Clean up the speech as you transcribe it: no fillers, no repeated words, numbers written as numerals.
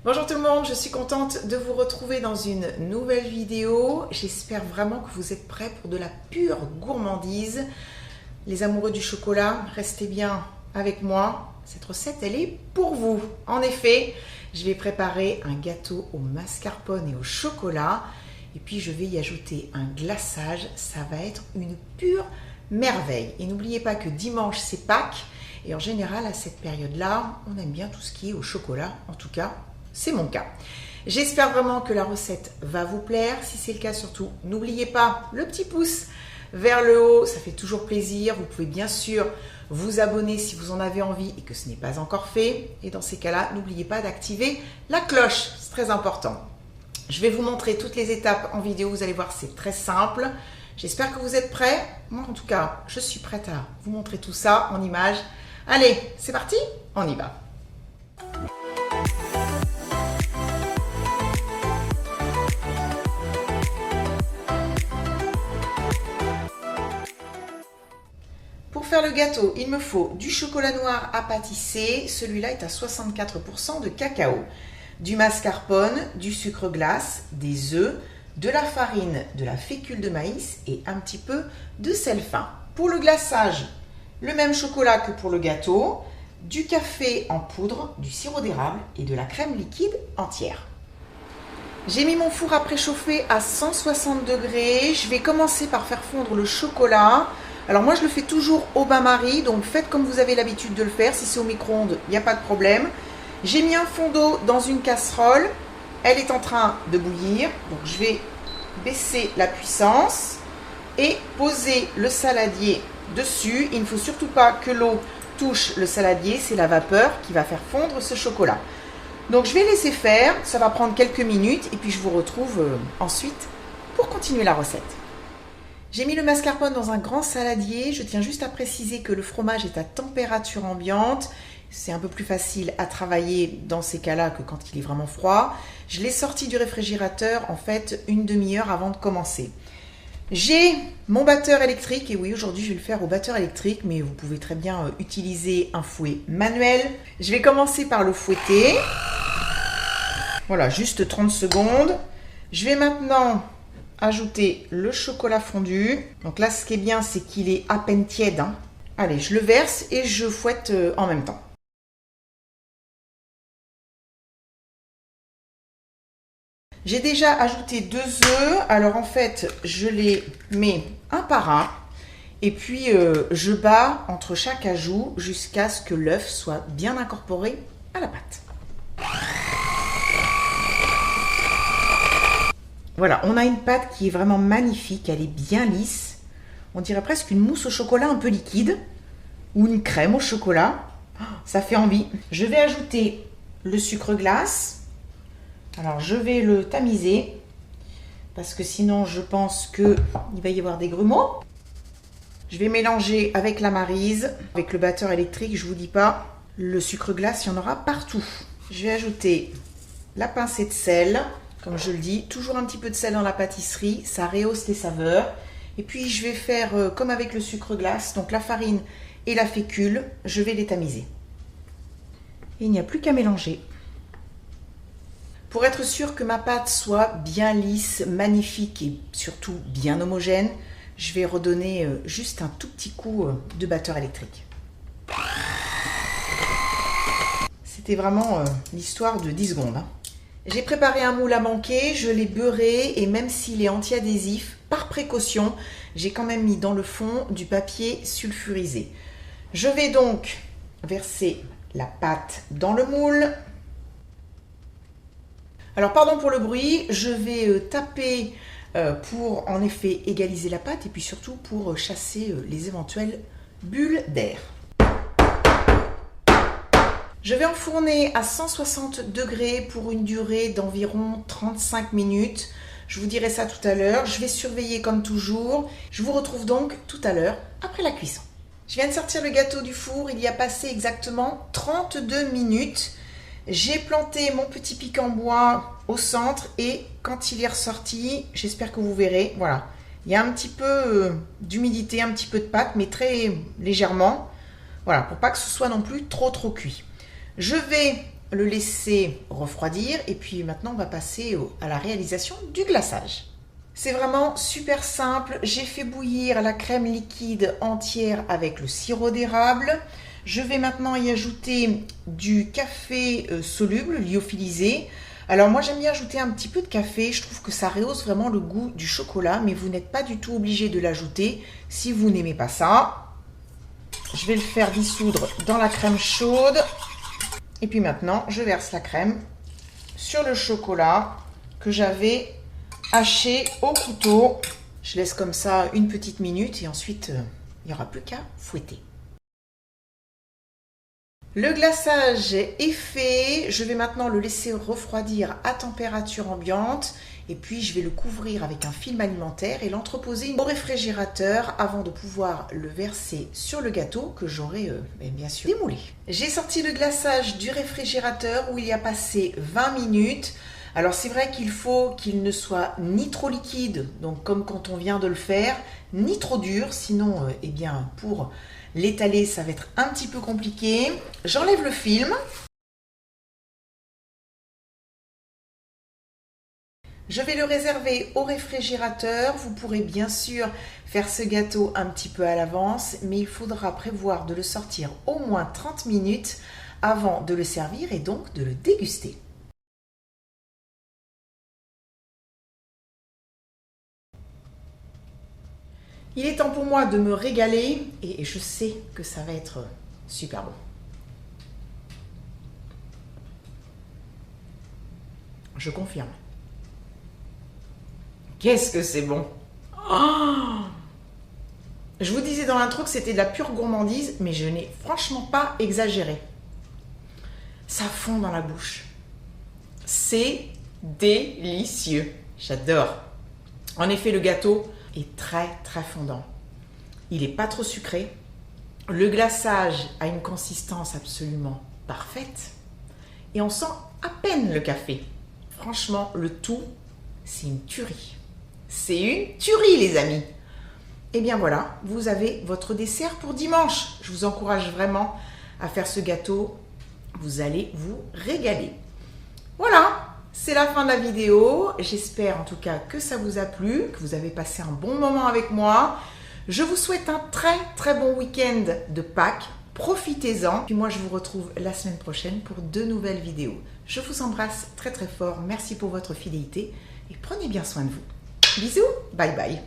Bonjour tout le monde, je suis contente de vous retrouver dans une nouvelle vidéo. J'espère vraiment que vous êtes prêts pour de la pure gourmandise. Les amoureux du chocolat, restez bien avec moi. Cette recette, elle est pour vous. En effet, je vais préparer un gâteau au mascarpone et au chocolat. Et puis, je vais y ajouter un glaçage. Ça va être une pure merveille. Et n'oubliez pas que dimanche, c'est Pâques. Et en général, à cette période-là, on aime bien tout ce qui est au chocolat. En tout cas, c'est mon cas. J'espère vraiment que la recette va vous plaire. Si c'est le cas, surtout, n'oubliez pas le petit pouce vers le haut. Ça fait toujours plaisir. Vous pouvez bien sûr vous abonner si vous en avez envie et que ce n'est pas encore fait. Et dans ces cas-là, n'oubliez pas d'activer la cloche. C'est très important. Je vais vous montrer toutes les étapes en vidéo. Vous allez voir, c'est très simple. J'espère que vous êtes prêts. Moi, en tout cas, je suis prête à vous montrer tout ça en images. Allez, c'est parti, on y va. Pour faire le gâteau, il me faut du chocolat noir à pâtisser. Celui-là est à 64% de cacao, du mascarpone, du sucre glace, des œufs, de la farine, de la fécule de maïs et un petit peu de sel fin. Pour le glaçage, le même chocolat que pour le gâteau, du café en poudre, du sirop d'érable et de la crème liquide entière. J'ai mis mon four à préchauffer à 160 degrés. Je vais commencer par faire fondre le chocolat. Alors moi je le fais toujours au bain-marie, donc faites comme vous avez l'habitude de le faire. Si c'est au micro-ondes, il n'y a pas de problème. J'ai mis un fond d'eau dans une casserole. Elle est en train de bouillir. Donc je vais baisser la puissance et poser le saladier dessus. Il ne faut surtout pas que l'eau touche le saladier, c'est la vapeur qui va faire fondre ce chocolat. Donc je vais laisser faire, ça va prendre quelques minutes et puis je vous retrouve ensuite pour continuer la recette. J'ai mis le mascarpone dans un grand saladier. Je tiens juste à préciser que le fromage est à température ambiante. C'est un peu plus facile à travailler dans ces cas-là que quand il est vraiment froid. Je l'ai sorti du réfrigérateur en fait une demi-heure avant de commencer. J'ai mon batteur électrique, et oui, aujourd'hui je vais le faire au batteur électrique, mais vous pouvez très bien utiliser un fouet manuel. Je vais commencer par le fouetter. Voilà, juste 30 secondes. Je vais maintenant ajouter le chocolat fondu. Donc là, ce qui est bien, c'est qu'il est à peine tiède. Allez, je le verse et je fouette en même temps. J'ai déjà ajouté 2 œufs. Alors en fait, je les mets un par un. Et puis, je bats entre chaque ajout jusqu'à ce que l'œuf soit bien incorporé à la pâte. Voilà, on a une pâte qui est vraiment magnifique. Elle est bien lisse. On dirait presque une mousse au chocolat un peu liquide. Ou une crème au chocolat. Ça fait envie. Je vais ajouter le sucre glace. Alors, je vais le tamiser parce que sinon, je pense qu'il va y avoir des grumeaux. Je vais mélanger avec la maryse, avec le batteur électrique, je ne vous dis pas, le sucre glace, il y en aura partout. Je vais ajouter la pincée de sel, comme je le dis, toujours un petit peu de sel dans la pâtisserie, ça rehausse les saveurs. Et puis, je vais faire comme avec le sucre glace, donc la farine et la fécule, je vais les tamiser. Et il n'y a plus qu'à mélanger. Pour être sûr que ma pâte soit bien lisse, magnifique et surtout bien homogène, je vais redonner juste un tout petit coup de batteur électrique. C'était vraiment l'histoire de 10 secondes. J'ai préparé un moule à manquer, je l'ai beurré et même s'il est anti-adhésif, par précaution, j'ai quand même mis dans le fond du papier sulfurisé. Je vais donc verser la pâte dans le moule. Alors, pardon pour le bruit, je vais taper pour en effet égaliser la pâte et puis surtout pour chasser les éventuelles bulles d'air. Je vais enfourner à 160 degrés pour une durée d'environ 35 minutes. Je vous dirai ça tout à l'heure. Je vais surveiller comme toujours. Je vous retrouve donc tout à l'heure après la cuisson. Je viens de sortir le gâteau du four. Il y a passé exactement 32 minutes. J'ai planté mon petit pic en bois au centre et quand il est ressorti, j'espère que vous verrez, voilà, il y a un petit peu d'humidité, un petit peu de pâte, mais très légèrement, voilà, pour pas que ce soit non plus trop cuit. Je vais le laisser refroidir et puis maintenant on va passer à la réalisation du glaçage. C'est vraiment super simple. J'ai fait bouillir la crème liquide entière avec le sirop d'érable. Je vais maintenant y ajouter du café soluble, lyophilisé. Alors moi j'aime bien ajouter un petit peu de café, je trouve que ça rehausse vraiment le goût du chocolat, mais vous n'êtes pas du tout obligé de l'ajouter si vous n'aimez pas ça. Je vais le faire dissoudre dans la crème chaude. Et puis maintenant, je verse la crème sur le chocolat que j'avais haché au couteau. Je laisse comme ça une petite minute et ensuite, il n'y aura plus qu'à fouetter. Le glaçage est fait. Je vais maintenant le laisser refroidir à température ambiante. Et puis, je vais le couvrir avec un film alimentaire et l'entreposer au réfrigérateur avant de pouvoir le verser sur le gâteau que j'aurai bien sûr démoulé. J'ai sorti le glaçage du réfrigérateur où il y a passé 20 minutes. Alors, c'est vrai qu'il faut qu'il ne soit ni trop liquide, donc comme quand on vient de le faire, ni trop dur. Sinon, pour l'étaler, ça va être un petit peu compliqué. J'enlève le film. Je vais le réserver au réfrigérateur. Vous pourrez bien sûr faire ce gâteau un petit peu à l'avance, mais il faudra prévoir de le sortir au moins 30 minutes avant de le servir et donc de le déguster. Il est temps pour moi de me régaler et je sais que ça va être super bon. Je confirme. Qu'est-ce que c'est bon! Oh, je vous disais dans l'intro que c'était de la pure gourmandise, mais je n'ai franchement pas exagéré. Ça fond dans la bouche. C'est délicieux. J'adore. En effet, le gâteau est très très fondant. Il n'est pas trop sucré. Le glaçage a une consistance absolument parfaite. Et on sent à peine le café. Franchement, le tout, c'est une tuerie. C'est une tuerie, les amis. Et bien voilà, vous avez votre dessert pour dimanche. Je vous encourage vraiment à faire ce gâteau. Vous allez vous régaler. Voilà, c'est la fin de la vidéo. J'espère en tout cas que ça vous a plu, que vous avez passé un bon moment avec moi. Je vous souhaite un très très bon week-end de Pâques. Profitez-en. Puis moi, je vous retrouve la semaine prochaine pour de nouvelles vidéos. Je vous embrasse très très fort. Merci pour votre fidélité et prenez bien soin de vous. Bisous, bye bye.